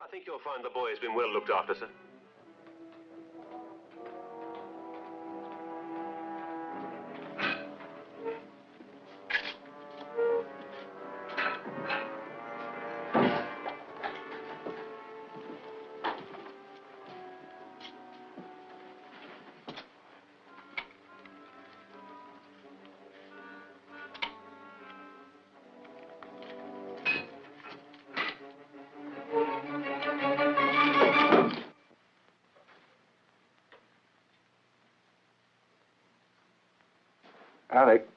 I think you'll find the boy has been well looked after, sir. Alec,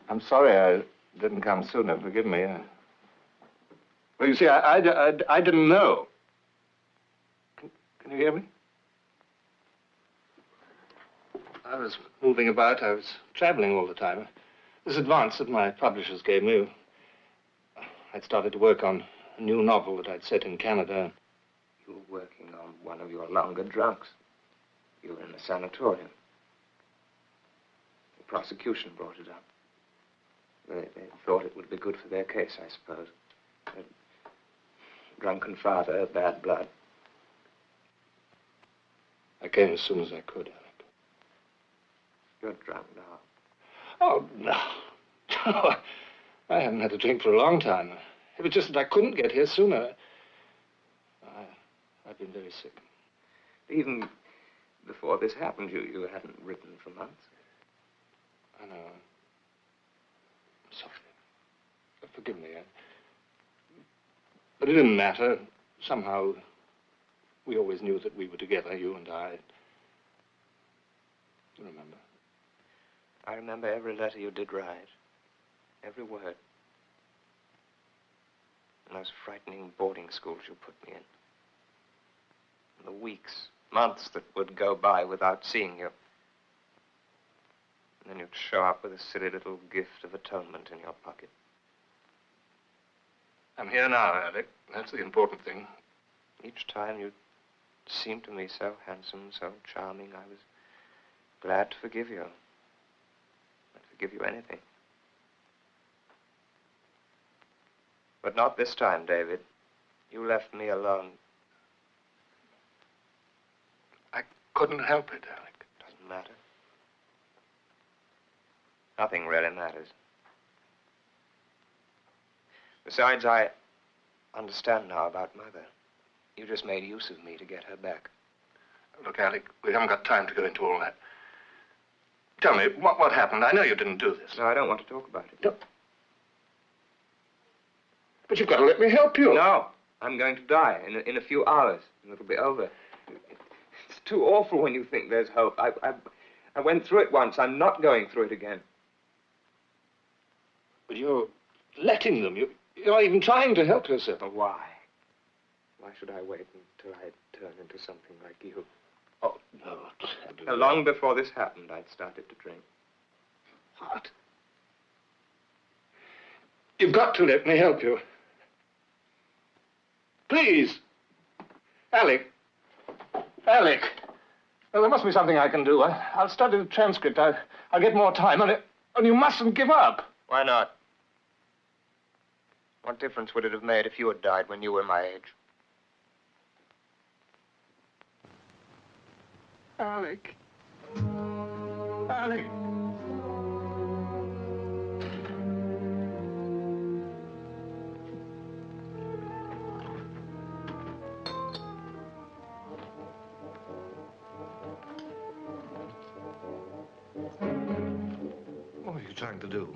I'm sorry I didn't come sooner. Forgive me. Well, you see, I didn't know. Can you hear me? I was moving about. I was traveling all the time. This advance that my publishers gave me, I'd started to work on a new novel that I'd set in Canada. You were working on one of your longer drugs. You were in a sanatorium. The prosecution brought it up. They thought it would be good for their case, I suppose. A drunken father, bad blood. I came as soon as I could, Alec. You're drunk now. Oh, no. No, I haven't had a drink for a long time. It was just that I couldn't get here sooner. I've been very sick. Even before this happened, you hadn't written for months. I know. I'm sorry. Forgive me. But it didn't matter. Somehow, we always knew that we were together, you and I. You remember? I remember every letter you did write. Every word. And those frightening boarding schools you put me in. And the weeks, months that would go by without seeing you. And then you'd show up with a silly little gift of atonement in your pocket. I'm here now, Alec. That's the important thing. Each time you seemed to me so handsome, so charming, I was glad to forgive you. I'd forgive you anything. But not this time, David. You left me alone. I couldn't help it, Alec. Doesn't matter. Nothing really matters. Besides, I understand now about Mother. You just made use of me to get her back. Look, Alec, we haven't got time to go into all that. Tell me, what happened? I know you didn't do this. No, I don't want to talk about it. No. But you've got to let me help you. No, I'm going to die in a few hours, and it'll be over. It's too awful when you think there's hope. I went through it once. I'm not going through it again. But you're letting them. You're not even trying to help yourself. But why? Why should I wait until I turn into something like you? Oh, no. Long before this happened, I'd started to drink. What? You've got to let me help you. Please. Alec. Alec. Well, there must be something I can do. I'll study the transcript. I'll get more time. And you mustn't give up. Why not? What difference would it have made if you had died when you were my age? Alec. Alec. What are you trying to do?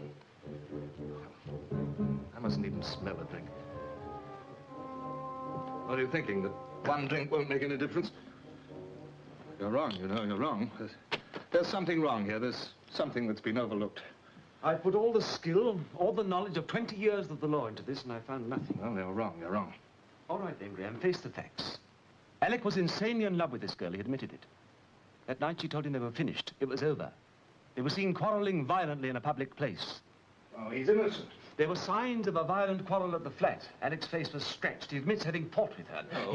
I mustn't even smell a drink. What are you thinking, that one drink won't make any difference? You're wrong, you know, you're wrong. There's something wrong here. There's something that's been overlooked. I put all the skill, all the knowledge of 20 years of the law into this, and I found nothing. Well, you're wrong, you're wrong. All right, then, Graham, face the facts. Alec was insanely in love with this girl. He admitted it. That night she told him they were finished. It was over. They were seen quarreling violently in a public place. Oh, he's innocent. There were signs of a violent quarrel at the flat. Alec's face was scratched. He admits having fought with her. No.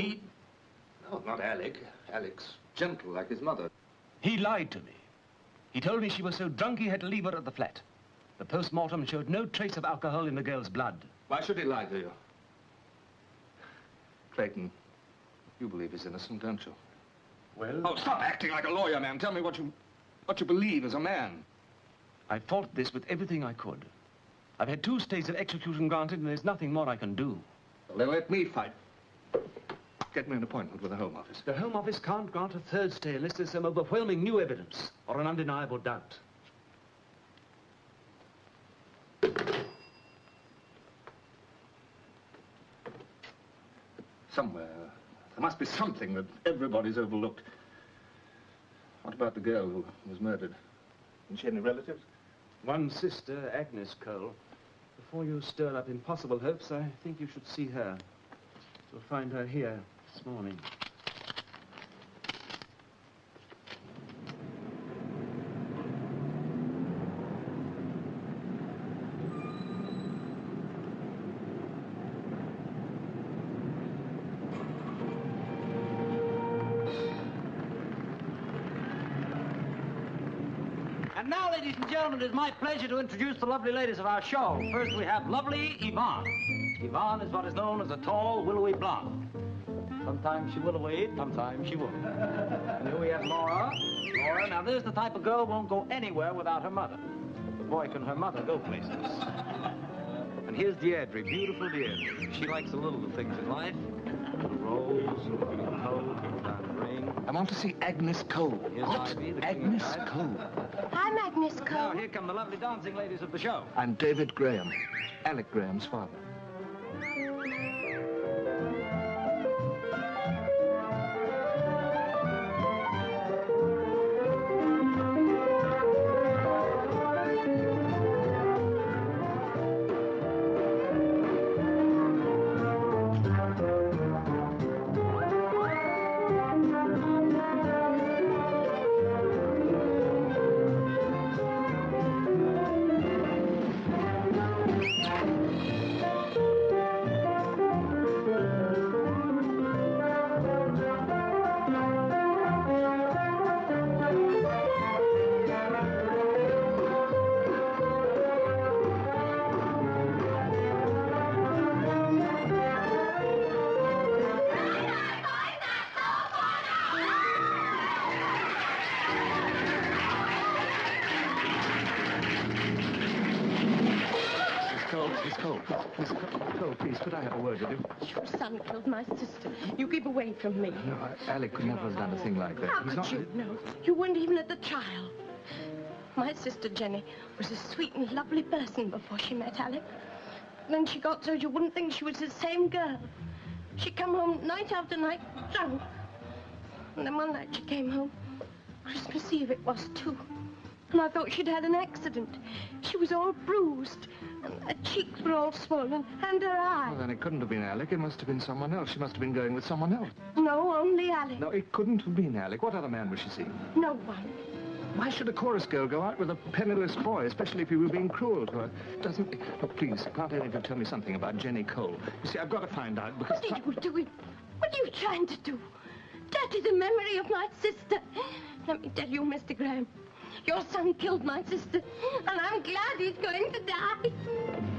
No, not Alec. Alec's gentle, like his mother. He lied to me. He told me she was so drunk he had to leave her at the flat. The post-mortem showed no trace of alcohol in the girl's blood. Why should he lie to you? Clayton, you believe he's innocent, don't you? Well... Oh, stop acting like a lawyer, man. Tell me what you believe as a man. I fought this with everything I could. I've had 2 stays of execution granted, and there's nothing more I can do. Well, then let me fight. Get me an appointment with the Home Office. The Home Office can't grant a 3rd stay unless there's some overwhelming new evidence or an undeniable doubt. Somewhere, there must be something that everybody's overlooked. What about the girl who was murdered? Didn't she have any relatives? One sister, Agnes Cole. Before you stir up impossible hopes, I think you should see her. You'll find her here this morning. And now, ladies and gentlemen, it is my pleasure to introduce the lovely ladies of our show. First, we have lovely Yvonne. Yvonne is what is known as a tall, willowy blonde. Sometimes she will away, sometimes she won't. And here we have Laura. Laura, now there's the type of girl who won't go anywhere without her mother. But boy, can her mother go places. And here's Deirdre, beautiful Deirdre. She likes the little things in life. A rose, a little coat, a diamond ring. I want to see Agnes Cole. Here's What? Ivy, the Agnes queen of Cole. I'm Agnes Now, Cole. here come the lovely dancing ladies of the show. I'm David Graham, Alec Graham's father. Miss Cole, please, could I have a word with you? Your son killed my sister. You keep away from me. No, Alec could never have done a thing like that. How He's could not... you know? You weren't even at the trial. My sister Jenny was a sweet and lovely person before she met Alec. Then she got so you wouldn't think she was the same girl. She'd come home night after night, drunk. And then one night she came home. Christmas Eve it was, too. And I thought she'd had an accident. She was all bruised. And her cheeks were all swollen. And her eyes. Well, then it couldn't have been Alec. It must have been someone else. She must have been going with someone else. No, only Alec. No, it couldn't have been Alec. What other man was she seeing? No one. Why should a chorus girl go out with a penniless boy, especially if he were being cruel to her? Doesn't... Look, please, can't any of you tell me something about Jenny Cole? You see, I've got to find out because... What are you doing? What are you trying to do? Dirty the memory of my sister. Let me tell you, Mr. Graham, your son killed my sister, and I'm glad he's going to die.